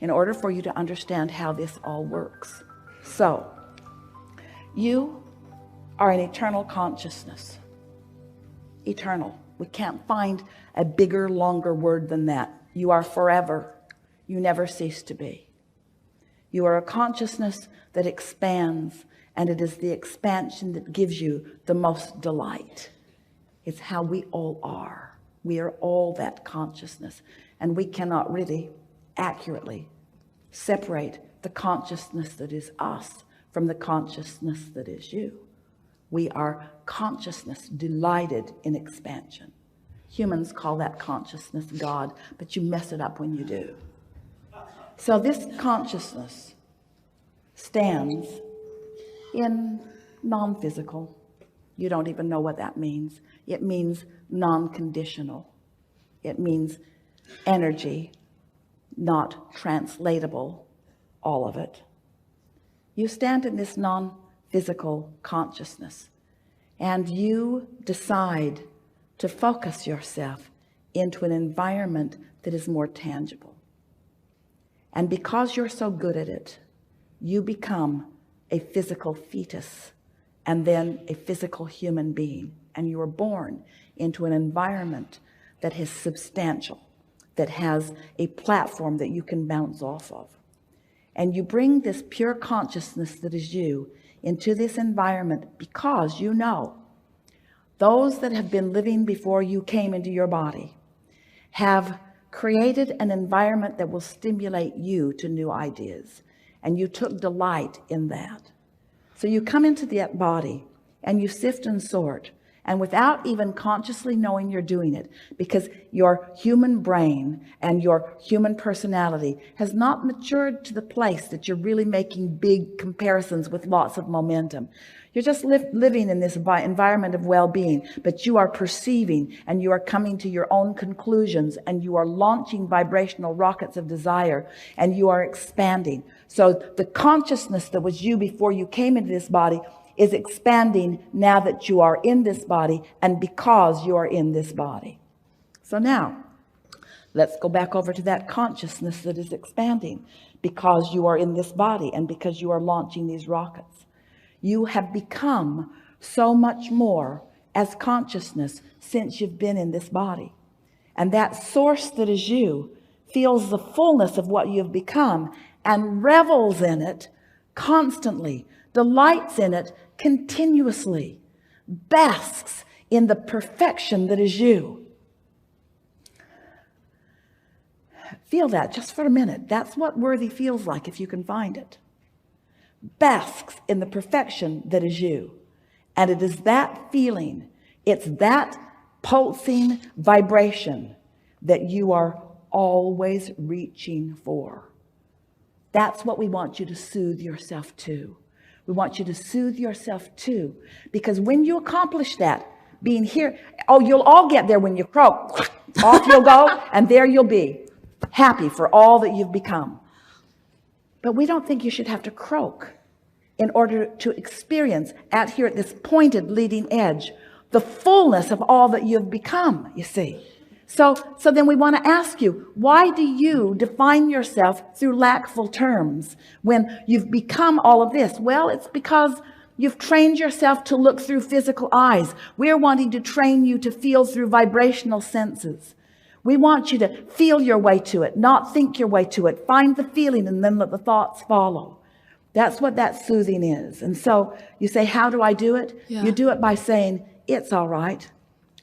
in order for you to understand how this all works. So, you are an eternal consciousness. Eternal. We can't find a bigger, longer word than that. You are forever. You never cease to be. You are a consciousness that expands, and it is the expansion that gives you the most delight. It's how we all are. We are all that consciousness, and we cannot really accurately separate the consciousness that is us from the consciousness that is you. We are consciousness delighted in expansion. Humans call that consciousness God, but you mess it up when you do. So this consciousness stands in non-physical. You don't even know what that means. It means non-conditional. It means energy, not translatable, all of it. You stand in this non-physical consciousness, and you decide to focus yourself into an environment that is more tangible. And because you're so good at it, you become a physical fetus and then a physical human being. And you are born into an environment that is substantial, that has a platform that you can bounce off of. And you bring this pure consciousness that is you into this environment because you know those that have been living before you came into your body have created an environment that will stimulate you to new ideas. And you took delight in that. So you come into that body and you sift and sort, and without even consciously knowing you're doing it, because your human brain and your human personality has not matured to the place that you're really making big comparisons with lots of momentum. You're just living in this environment of well-being, but you are perceiving and you are coming to your own conclusions, and you are launching vibrational rockets of desire, and you are expanding. So the consciousness that was you before you came into this body is expanding now that you are in this body and because you are in this body. So now, let's go back over to that consciousness that is expanding because you are in this body and because you are launching these rockets. You have become so much more as consciousness since you've been in this body. And that source that is you feels the fullness of what you have become and revels in it constantly, delights in it continuously, basks in the perfection that is you. Feel that just for a minute. That's what worthy feels like if you can find it. Basks in the perfection that is you. And it is that feeling, it's that pulsing vibration that you are always reaching for. That's what we want you to soothe yourself to. We want you to soothe yourself to, because when you accomplish that, being here, oh, you'll all get there when you croak. Off you'll go, and there you'll be, happy for all that you've become. But we don't think you should have to croak in order to experience out here at this pointed leading edge the fullness of all that you've become, you see. So then we want to ask you, why do you define yourself through lackful terms when you've become all of this? Well, it's because you've trained yourself to look through physical eyes. We're wanting to train you to feel through vibrational senses. We want you to feel your way to it, not think your way to it. Find the feeling and then let the thoughts follow. That's what that soothing is. And so you say, how do I do it? Yeah. You do it by saying, it's all right.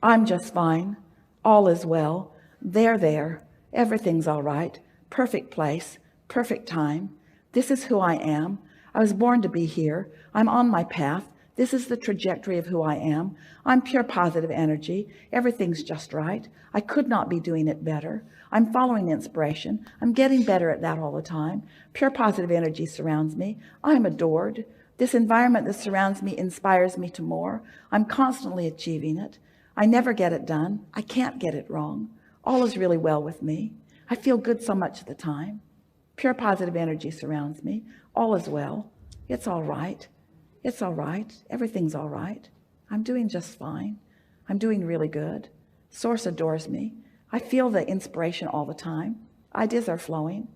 I'm just fine. All is well. They're there. Everything's all right. Perfect place. Perfect time. This is who I am. I was born to be here. I'm on my path. This is the trajectory of who I am. I'm pure positive energy. Everything's just right. I could not be doing it better. I'm following inspiration. I'm getting better at that all the time. Pure positive energy surrounds me. I'm adored. This environment that surrounds me inspires me to more. I'm constantly achieving it. I never get it done. I can't get it wrong. All is really well with me. I feel good so much of the time. Pure positive energy surrounds me. All is well. It's all right. It's all right. Everything's all right. I'm doing just fine. I'm doing really good. Source adores me. I feel the inspiration all the time. Ideas are flowing.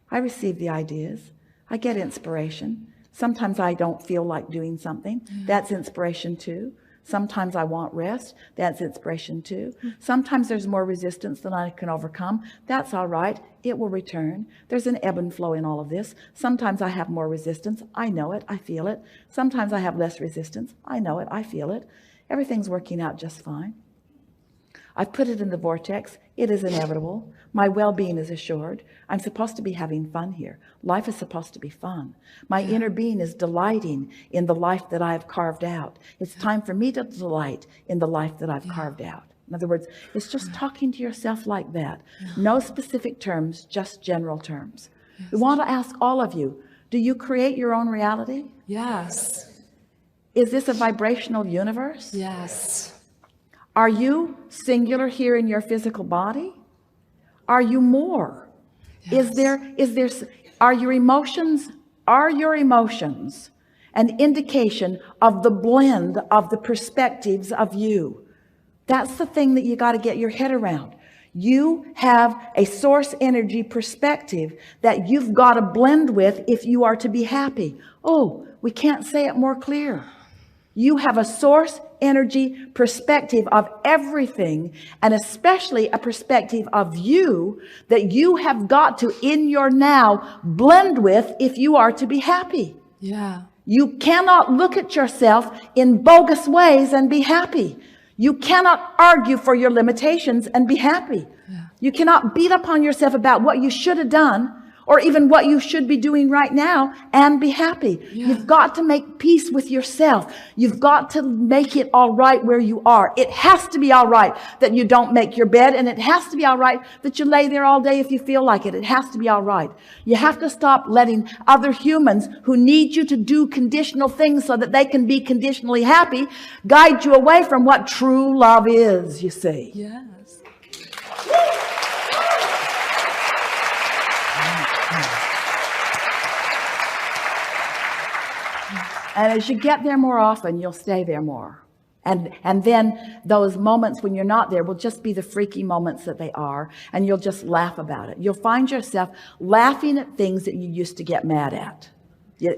I receive the ideas. I get inspiration. Sometimes I don't feel like doing something. That's inspiration too. Sometimes I want rest. That's inspiration too. Sometimes there's more resistance than I can overcome. That's all right. It will return. There's an ebb and flow in all of this. Sometimes I have more resistance. I know it. I feel it. Sometimes I have less resistance. I know it. I feel it. Everything's working out just fine. I've put it in the vortex. It is inevitable. My well-being is assured. I'm supposed to be having fun here. Life is supposed to be fun. My inner being is delighting in the life that I have carved out. It's time for me to delight in the life that I've carved out. In other words, it's just talking to yourself like that. No specific terms, just general terms. We want to ask all of you, do you create your own reality? Yes. Is this a vibrational universe? Yes. Are you singular here in your physical body? Are you more? Yes. Are your emotions an indication of the blend of the perspectives of you? That's the thing that you got to get your head around. You have a source energy perspective that you've got to blend with if you are to be happy. Oh, we can't say it more clear. You have a source energy perspective of everything, and especially a perspective of you that you have got to, in your now, blend with if you are to be happy. Yeah. You cannot look at yourself in bogus ways and be happy. You cannot argue for your limitations and be happy. Yeah. You cannot beat up on yourself about what you should have done or even what you should be doing right now and be happy. Yeah. You've got to make peace with yourself. You've got to make it all right where you are. It has to be all right that you don't make your bed, and it has to be all right that you lay there all day if you feel like it. It has to be all right. You have to stop letting other humans who need you to do conditional things so that they can be conditionally happy guide you away from what true love is, you see. Yes. And as you get there more often, you'll stay there more. And then those moments when you're not there will just be the freaky moments that they are, and you'll just laugh about it. You'll find yourself laughing at things that you used to get mad at.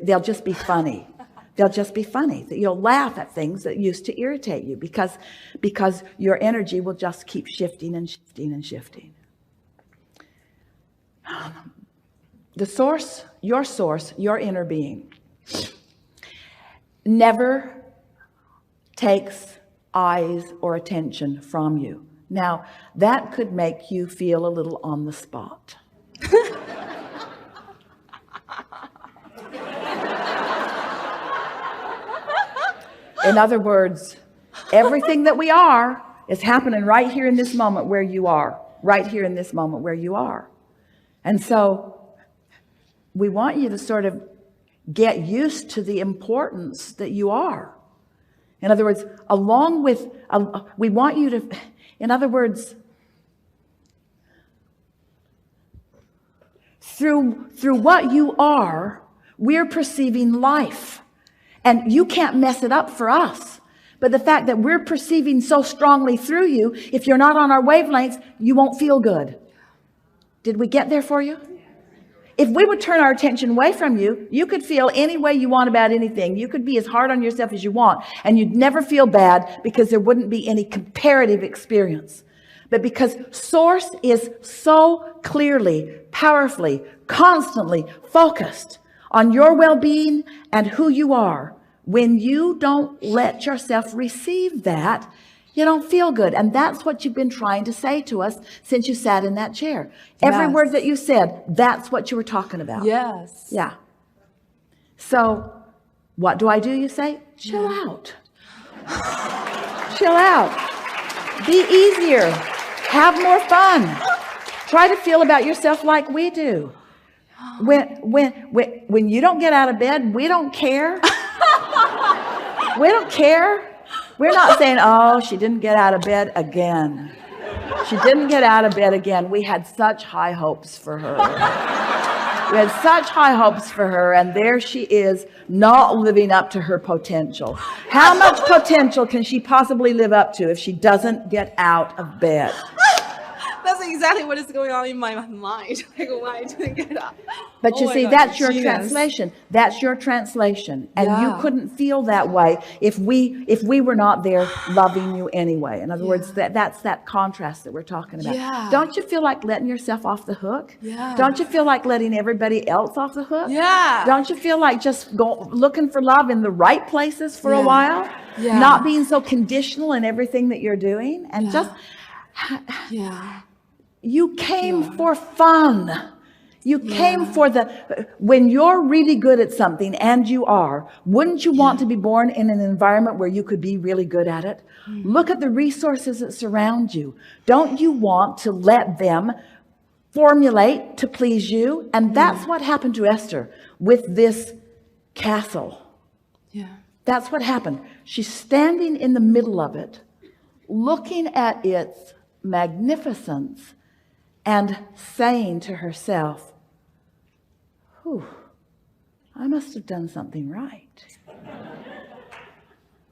They'll just be funny. They'll just be funny. You'll laugh at things that used to irritate you because your energy will just keep shifting and shifting and shifting. The source, your inner being, never takes eyes or attention from you. Now, that could make you feel a little on the spot. In other words, everything that we are is happening right here in this moment where you are. Right here in this moment where you are. And so we want you to sort of get used to the importance that you are. In other words, along with, we want you to, in other words, through what you are, we're perceiving life. And you can't mess it up for us. But the fact that we're perceiving so strongly through you, if you're not on our wavelengths, you won't feel good. Did we get there for you? If we would turn our attention away from you, you could feel any way you want about anything. You could be as hard on yourself as you want, and you'd never feel bad because there wouldn't be any comparative experience. But because Source is so clearly, powerfully, constantly focused on your well-being and who you are, when you don't let yourself receive that, you don't feel good. And that's what you've been trying to say to us since you sat in that chair. Every Yes. word that you said, that's what you were talking about. Yes. Yeah. So what do I do, you say? Chill out. Chill out. Be easier. Have more fun. Try to feel about yourself like we do. When you don't get out of bed, we don't care. We don't care. We're not saying, oh, she didn't get out of bed again. She didn't get out of bed again. We had such high hopes for her. We had such high hopes for her, and there she is, not living up to her potential. How much potential can she possibly live up to if she doesn't get out of bed? That's exactly what is going on in my mind. Like, why I didn't get up? But Oh you my see, God, that's your genius. translation. That's your translation. And you Yeah. couldn't feel that way if we were not there loving you anyway. In other words, that's that contrast that we're talking about. Yeah. Don't you feel like letting yourself off the hook? Yeah. Don't you feel like letting everybody else off the hook? Yeah. Don't you feel like just looking for love in the right places for a Yeah. while? Yeah. Not being so conditional in everything that you're doing? And Yeah. just, Yeah. you came Yeah. for fun. You came for when you're really good at something, and you are, wouldn't you want to be born in an environment where you could be really good at it? Look at the resources that surround you. Don't you want to let them formulate to please you? And that's what happened to Esther with this castle. Yeah. That's what happened. She's standing in the middle of it, looking at its magnificence and saying to herself, "Whew, I must have done something right."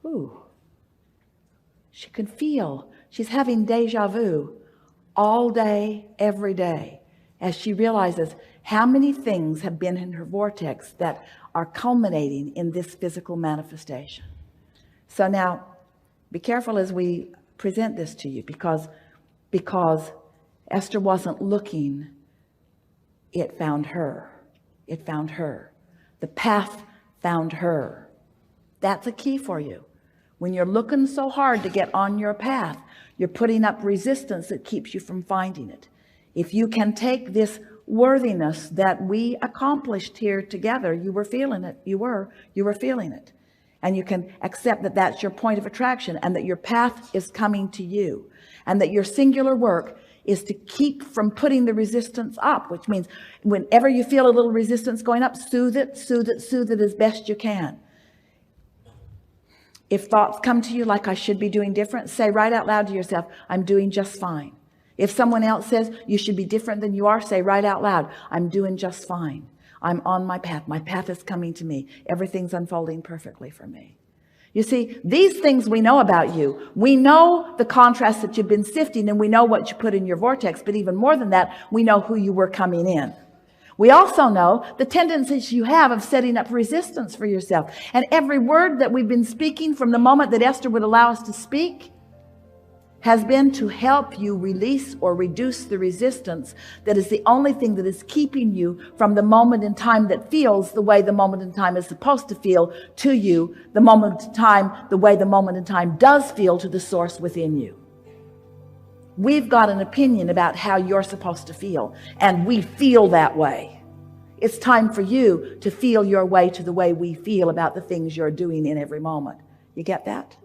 Ooh. She can feel, she's having deja vu all day, every day, as she realizes how many things have been in her vortex that are culminating in this physical manifestation. So now, be careful as we present this to you, because Esther wasn't looking, it found her. It found her. The path found her. That's a key for you. When you're looking so hard to get on your path, you're putting up resistance that keeps you from finding it. If you can take this worthiness that we accomplished here together, you were feeling it. You were feeling it. And you can accept that that's your point of attraction, and that your path is coming to you, and that your singular work is to keep from putting the resistance up, which means whenever you feel a little resistance going up, soothe it as best you can. If thoughts come to you like, "I should be doing different," say right out loud to yourself, "I'm doing just fine." If someone else says you should be different than you are, say right out loud, "I'm doing just fine. I'm on my path. My path is coming to me. Everything's unfolding perfectly for me." You see, these things we know about you. We know the contrast that you've been sifting, and we know what you put in your vortex. But even more than that, we know who you were coming in. We also know the tendencies you have of setting up resistance for yourself. And every word that we've been speaking from the moment that Esther would allow us to speak has been to help you release or reduce the resistance that is the only thing that is keeping you from the moment in time that feels the way the moment in time is supposed to feel to you, the moment in time, the way the moment in time does feel to the source within you. We've got an opinion about how you're supposed to feel, and we feel that way. It's time for you to feel your way to the way we feel about the things you're doing in every moment. You get that?